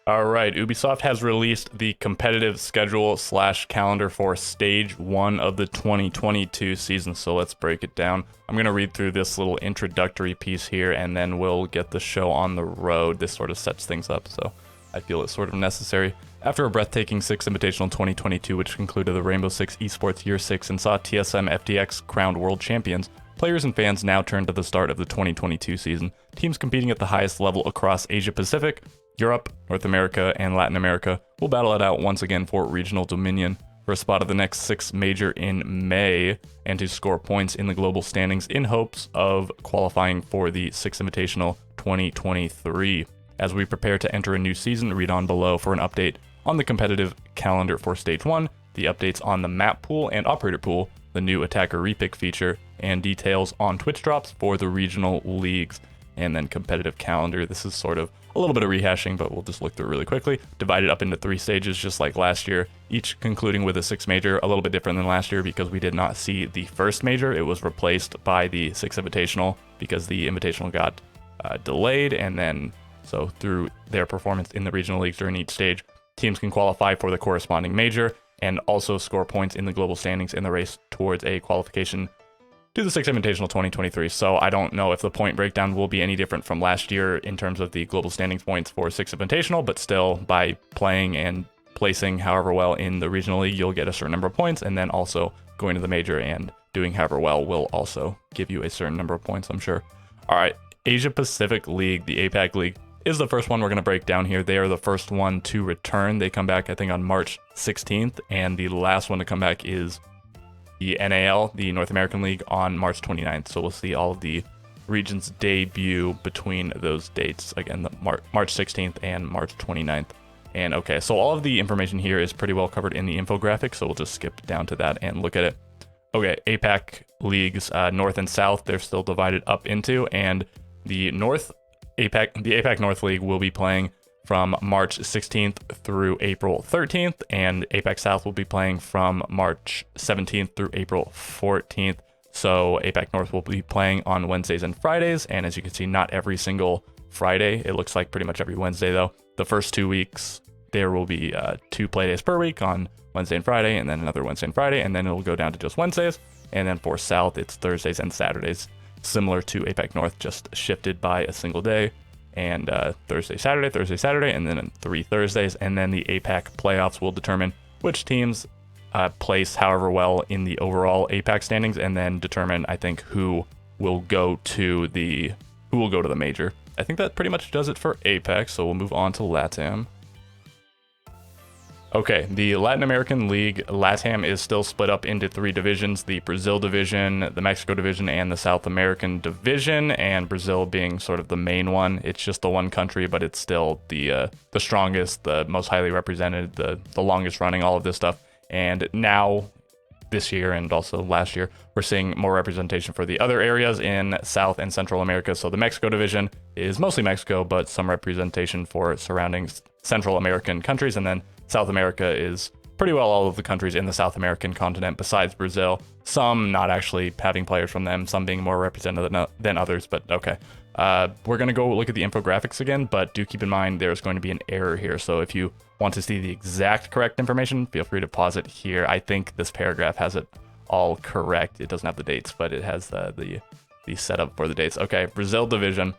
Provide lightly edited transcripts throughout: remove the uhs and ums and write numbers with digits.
All right, Ubisoft has released the competitive schedule / calendar for Stage 1 of the 2022 season, so let's break it down. I'm going to read through this little introductory piece here, and then we'll get the show on the road. This sort of sets things up, so I feel it's sort of necessary. After a breathtaking 6 Invitational 2022, which concluded the R6 Esports Year 6 and saw TSM FDX crowned world champions, players and fans now turn to the start of the 2022 season. Teams competing at the highest level across Asia-Pacific, Europe, North America, and Latin America will battle it out once again for regional dominion for a spot of the next 6 major in May and to score points in the global standings in hopes of qualifying for the 6 Invitational 2023. As we prepare to enter a new season, read on below for an update on the competitive calendar for Stage 1, the updates on the map pool and operator pool, the new attacker repick feature, and details on Twitch drops for the regional leagues. And then competitive calendar. This is sort of a little bit of rehashing, but we'll just look through really quickly. Divided up into 3 stages, just like last year, each concluding with a 6 major, a little bit different than last year because we did not see the first major. It was replaced by the 6 Invitational because the Invitational got delayed, and then so through their performance in the regional leagues during each stage, teams can qualify for the corresponding major and also score points in the global standings in the race towards a qualification to the 6 Invitational 2023. So I don't know if the point breakdown will be any different from last year in terms of the global standings points for 6 Invitational, but still by playing and placing however well in the regional league, you'll get a certain number of points, and then also going to the major and doing however well will also give you a certain number of points, I'm sure. All right, Asia Pacific League, the APAC League, is the first one we're going to break down here. They are the first one to return. They come back, I think, on March 16th, and the last one to come back is the NAL, the North American League, on March 29th. So we'll see all of the regions debut between those dates. Again, the March 16th and March 29th. And okay, so all of the information here is pretty well covered in the infographic, so we'll just skip down to that and look at it. Okay, APAC leagues, North and South, they're still divided up into, and the APAC North League will be playing from March 16th through April 13th, and APAC South will be playing from March 17th through April 14th. So APAC North will be playing on Wednesdays and Fridays, and as you can see, not every single Friday. It looks like pretty much every Wednesday, though. The first 2 weeks, there will be 2 play days per week on Wednesday and Friday, and then another Wednesday and Friday, and then it'll go down to just Wednesdays. And then for South, it's Thursdays and Saturdays, similar to APAC North, just shifted by a single day. And Thursday, Saturday, and then 3 Thursdays. And then the APAC playoffs will determine which teams place however well in the overall APAC standings, and then determine, I think, who will go to the major. I think that pretty much does it for APAC, so we'll move on to LATAM. Okay, the Latin American League, LATAM, is still split up into 3 divisions: the Brazil division, the Mexico division, and the South American division, and Brazil being sort of the main one. It's just the one country, but it's still the strongest, the most highly represented, the longest running, all of this stuff. And now, this year and also last year, we're seeing more representation for the other areas in South and Central America. So the Mexico division is mostly Mexico, but some representation for surrounding Central American countries, and then South America is pretty well all of the countries in the South American continent besides Brazil, some not actually having players from them, some being more represented than others, but okay. We're going to go look at the infographics again, but do keep in mind there's going to be an error here. So if you want to see the exact correct information, feel free to pause it here. I think this paragraph has it all correct. It doesn't have the dates, but it has the setup for the dates. Okay, Brazil division.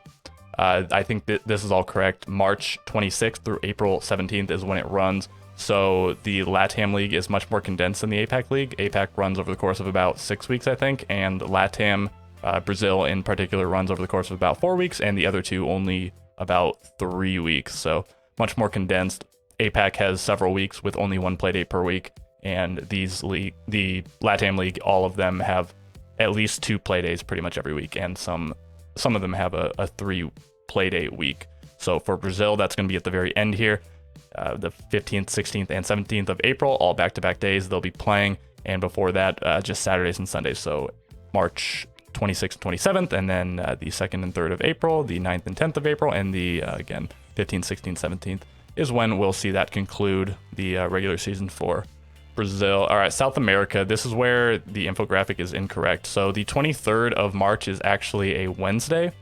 I think this is all correct. March 26th through April 17th is when it runs. So the LATAM League is much more condensed than the APAC League. APAC runs over the course of about 6 weeks, I think, and LATAM, Brazil in particular, runs over the course of about 4 weeks, and the other two only about 3 weeks. So much more condensed. APAC has several weeks with only 1 play date per week, and the LATAM League, all of them have at least 2 play days pretty much every week, and some of them have a 3 play date week. So for Brazil, that's going to be at the very end here. The 15th, 16th, and 17th of April, all back-to-back days they'll be playing, and before that, just Saturdays and Sundays. So March 26th and 27th, and then the 2nd and 3rd of April, the 9th and 10th of April, and the, again, 15th, 16th, 17th is when we'll see that conclude the regular season for Brazil. All right, South America, this is where the infographic is incorrect. So the 23rd of March is actually a Wednesday,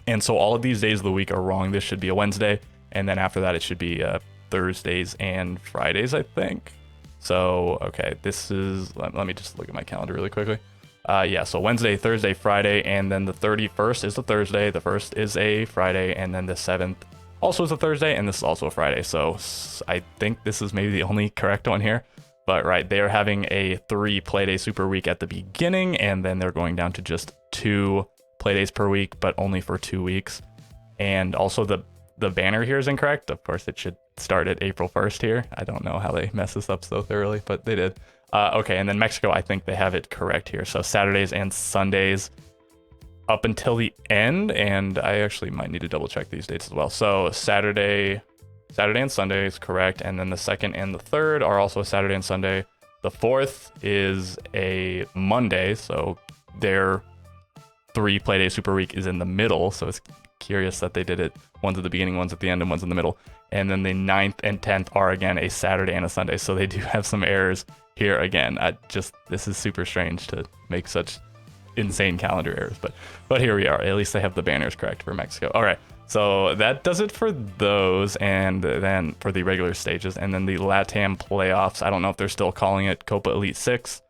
and so all of these days of the week are wrong. This should be a Wednesday. And then after that, it should be Thursdays and Fridays, I think. So, okay, this is, let me just look at my calendar really quickly. Yeah, so Wednesday, Thursday, Friday, and then the 31st is a Thursday, the 1st is a Friday, and then the 7th also is a Thursday, and this is also a Friday. So I think this is maybe the only correct one here. But right, they're having a 3 Playday Super Week at the beginning, and then they're going down to just 2 Playdays per week, but only for 2 weeks. And also the banner here is incorrect. Of course, it should start at April 1st here. I don't know how they mess this up so thoroughly, but they did. Okay, and then Mexico, I think they have it correct here. So Saturdays and Sundays up until the end, and I actually might need to double check these dates as well. So Saturday and Sunday is correct, and then the 2nd and the 3rd are also a Saturday and Sunday. The 4th is a Monday, so their 3 Playday Super Week is in the middle, so it's curious that they did it one's at the beginning, one's at the end, and one's in the middle. And then the 9th and 10th are again a Saturday and a Sunday, so they do have some errors here again. This is super strange to make such insane calendar errors, but here we are. At least they have the banners correct for Mexico. All right, so that does it for those, and then for the regular stages. And then the LATAM playoffs, I don't know if they're still calling it Copa Elite 6.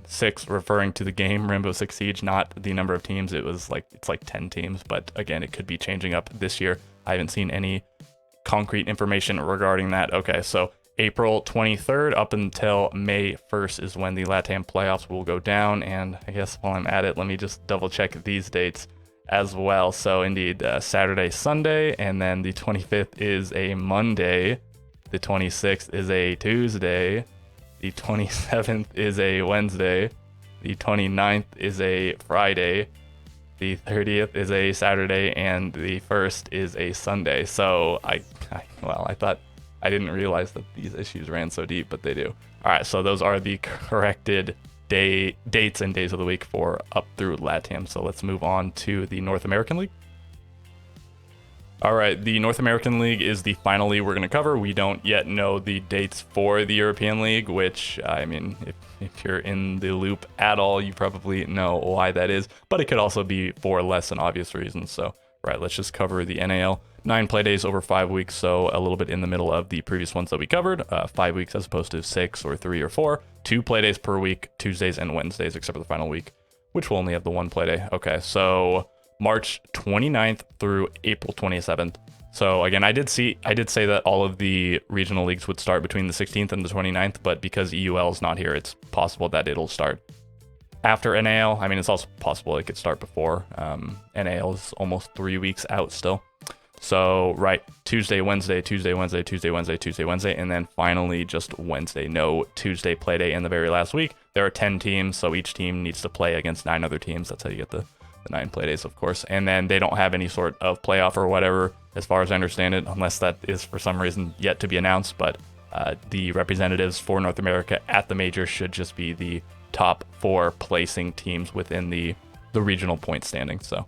6 referring to the game Rainbow Six Siege, not the number of teams. It's like 10 teams, but again, it could be changing up this year. I haven't seen any concrete information regarding that. Okay, so April 23rd up until May 1st is when the LATAM playoffs will go down. And I guess while I'm at it, let me just double check these dates as well. So indeed, Saturday, Sunday, and then the 25th is a Monday. The 26th is a Tuesday. The 27th is a Wednesday. The 29th is a Friday. The 30th is a Saturday, and the 1st is a Sunday. So I thought, I didn't realize that these issues ran so deep, but they do. All right, so those are the corrected dates and days of the week for up through LATAM. So let's move on to the North American League. All right, the North American League is the final league we're going to cover. We don't yet know the dates for the European League, which, I mean, if you're in the loop at all, you probably know why that is, but it could also be for less than obvious reasons. So, right, let's just cover the NAL. 9 play days over 5 weeks, so a little bit in the middle of the previous ones that we covered. 5 weeks as opposed to 6 or 3 or 4. 2 play days per week, Tuesdays and Wednesdays, except for the final week, which will only have the 1 play day. Okay, so March 29th through April 27th. So again, I did say that all of the regional leagues would start between the 16th and the 29th, but because EUL is not here, it's possible that it'll start after NAL. I mean, it's also possible it could start before. NAL is almost 3 weeks out still. So, right, Tuesday, Wednesday, Tuesday, Wednesday, Tuesday, Wednesday, Tuesday, Wednesday, and then finally just Wednesday. No Tuesday play day in the very last week. There are 10 teams, so each team needs to play against 9 other teams. That's how you get the 9 play days, of course. And then they don't have any sort of playoff or whatever, as far as I understand it, unless that is for some reason yet to be announced. But the representatives for North America at the major should just be the top 4 placing teams within the regional point standing. So,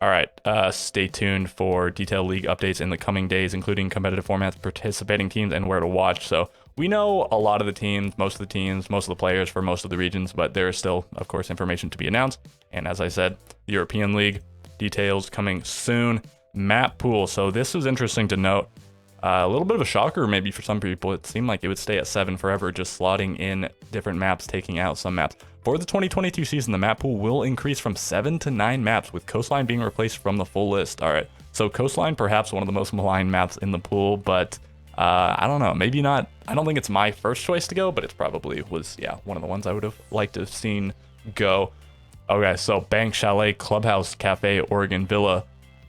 all right, stay tuned for detailed league updates in the coming days, including competitive formats, participating teams, and where to watch. So we know a lot of the teams, most of the players for most of the regions, but there is still, of course, information to be announced. And as I said, the European League details coming soon. Map pool. So this was interesting to note. A little bit of a shocker maybe for some people. It seemed like it would stay at 7 forever, just slotting in different maps, taking out some maps. For the 2022 season, the map pool will increase from 7 to 9 maps, with Coastline being replaced from the full list. All right, so Coastline, perhaps one of the most maligned maps in the pool, but I don't know, maybe not. I don't think it's my first choice to go, but it probably was, yeah, one of the ones I would have liked to have seen go. Okay, so Bank, Chalet, Clubhouse, Cafe, Oregon, Villa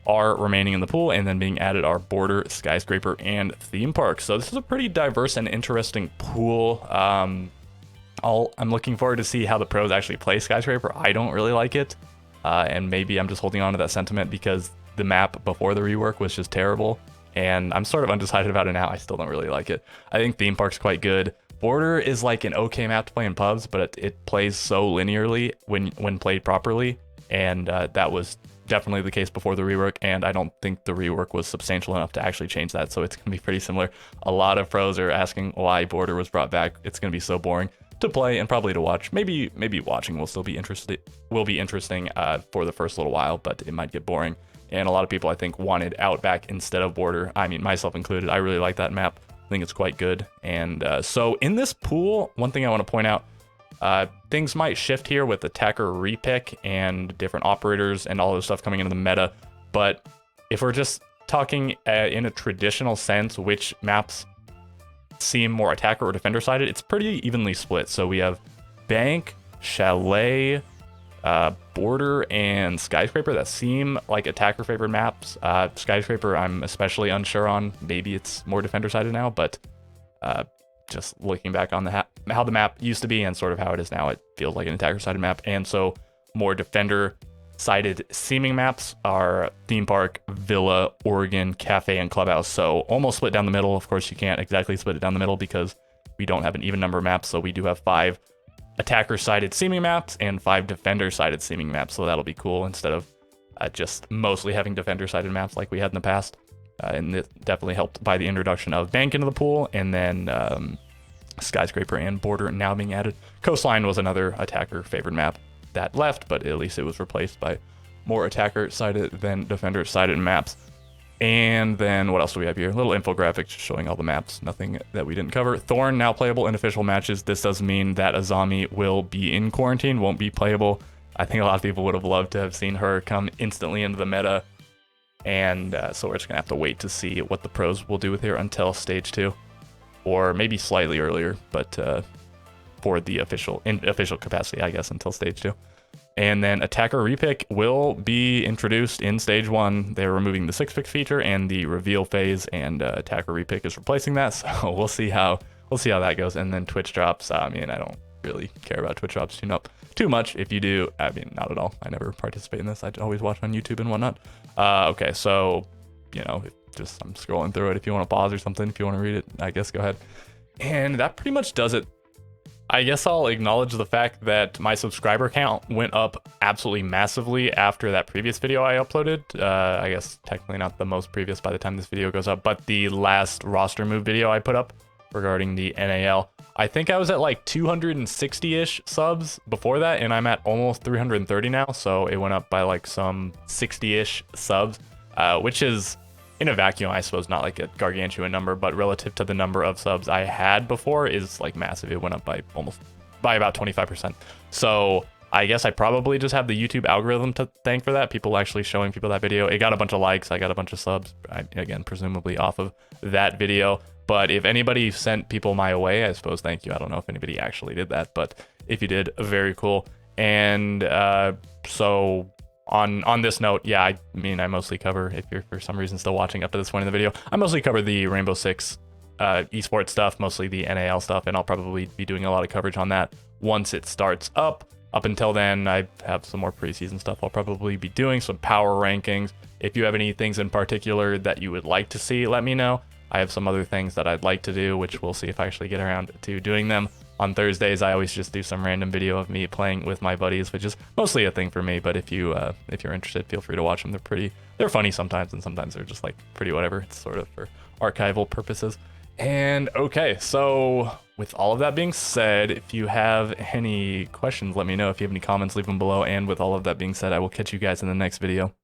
are remaining in the pool, and then being added are Border, Skyscraper, and Theme Park. So this is a pretty diverse and interesting pool. I'm looking forward to see how the pros actually play Skyscraper. I don't really like it, and maybe I'm just holding on to that sentiment because the map before the rework was just terrible, and I'm sort of undecided about it now. I still don't really like it. I think Theme Park's quite good. Border is like an okay map to play in pubs, but it plays so linearly when played properly, and that was definitely the case before the rework, and I don't think the rework was substantial enough to actually change that, so it's going to be pretty similar. A lot of pros are asking why Border was brought back. It's going to be so boring to play and probably to watch. Maybe watching will still be interesting for the first little while, but it might get boring and a lot of people I think wanted Outback instead of Border. I mean, myself included. I really like that map. I think it's quite good. And so in this pool, one thing I want to point out, things might shift here with attacker repick and different operators and all this stuff coming into the meta. But if we're just talking in a traditional sense, which maps seem more attacker or defender sided, it's pretty evenly split. So we have Bank, Chalet, Border, and Skyscraper that seem like attacker favored maps. Skyscraper I'm especially unsure on. Maybe it's more defender sided now, but just looking back on how the map used to be and sort of how it is now, it feels like an attacker sided map. And so more defender sided seeming maps are Theme Park, Villa, Oregon, Cafe, and Clubhouse. So almost split down the middle. Of course, you can't exactly split it down the middle because we don't have an even number of maps. So we do have 5 attacker sided seeming maps and 5 defender sided seeming maps. So that'll be cool instead of just mostly having defender sided maps like we had in the past. And it definitely helped by the introduction of Bank into the pool, and then Skyscraper and Border now being added. Coastline was another attacker favored map that left, but at least it was replaced by more attacker sided than defender sided maps. And then what else do we have here? Little infographics showing all the maps, nothing that we didn't cover. Thorn now playable in official matches. This does mean that Azami will be in quarantine, won't be playable. I think a lot of people would have loved to have seen her come instantly into the meta. And so we're just gonna have to wait to see what the pros will do with her until stage 2, or maybe slightly earlier, but for the official capacity, I guess, until stage 2. And then attacker repick will be introduced in stage 1. They're removing the 6-pick feature and the reveal phase, and attacker repick is replacing that. So we'll see how that goes. And then Twitch drops. I mean, I don't really care about Twitch drops too much. If you do, I mean, not at all. I never participate in this. I always watch on YouTube and whatnot. Okay, so just I'm scrolling through it. If you want to pause or something, if you want to read it, I guess go ahead. And that pretty much does it. I guess I'll acknowledge the fact that my subscriber count went up absolutely massively after that previous video I uploaded. I guess technically not the most previous by the time this video goes up, but the last roster move video I put up regarding the NAL. I think I was at like 260-ish subs before that, and I'm at almost 330 now, so it went up by like some 60-ish subs, which is, in a vacuum, I suppose not like a gargantuan number, but relative to the number of subs I had before is like massive. It went up by about 25%. So I guess I probably just have the YouTube algorithm to thank for that. People actually showing people that video. It got a bunch of likes. I got a bunch of subs, again, presumably off of that video. But if anybody sent people my way, I suppose thank you. I don't know if anybody actually did that, but if you did, very cool. And so on this note, yeah, I mean, I mostly cover, if you're for some reason still watching up to this point in the video, I mostly cover the Rainbow Six esports stuff, mostly the NAL stuff, and I'll probably be doing a lot of coverage on that once it starts up. Up until then, I have some more preseason stuff I'll probably be doing, some power rankings. If you have any things in particular that you would like to see, let me know. I have some other things that I'd like to do, which we'll see if I actually get around to doing them. On Thursdays, I always just do some random video of me playing with my buddies, which is mostly a thing for me. But if you're interested, feel free to watch them. They're funny sometimes, and sometimes they're just like pretty whatever. It's sort of for archival purposes. And okay, so with all of that being said, if you have any questions, let me know. If you have any comments, leave them below. And with all of that being said, I will catch you guys in the next video.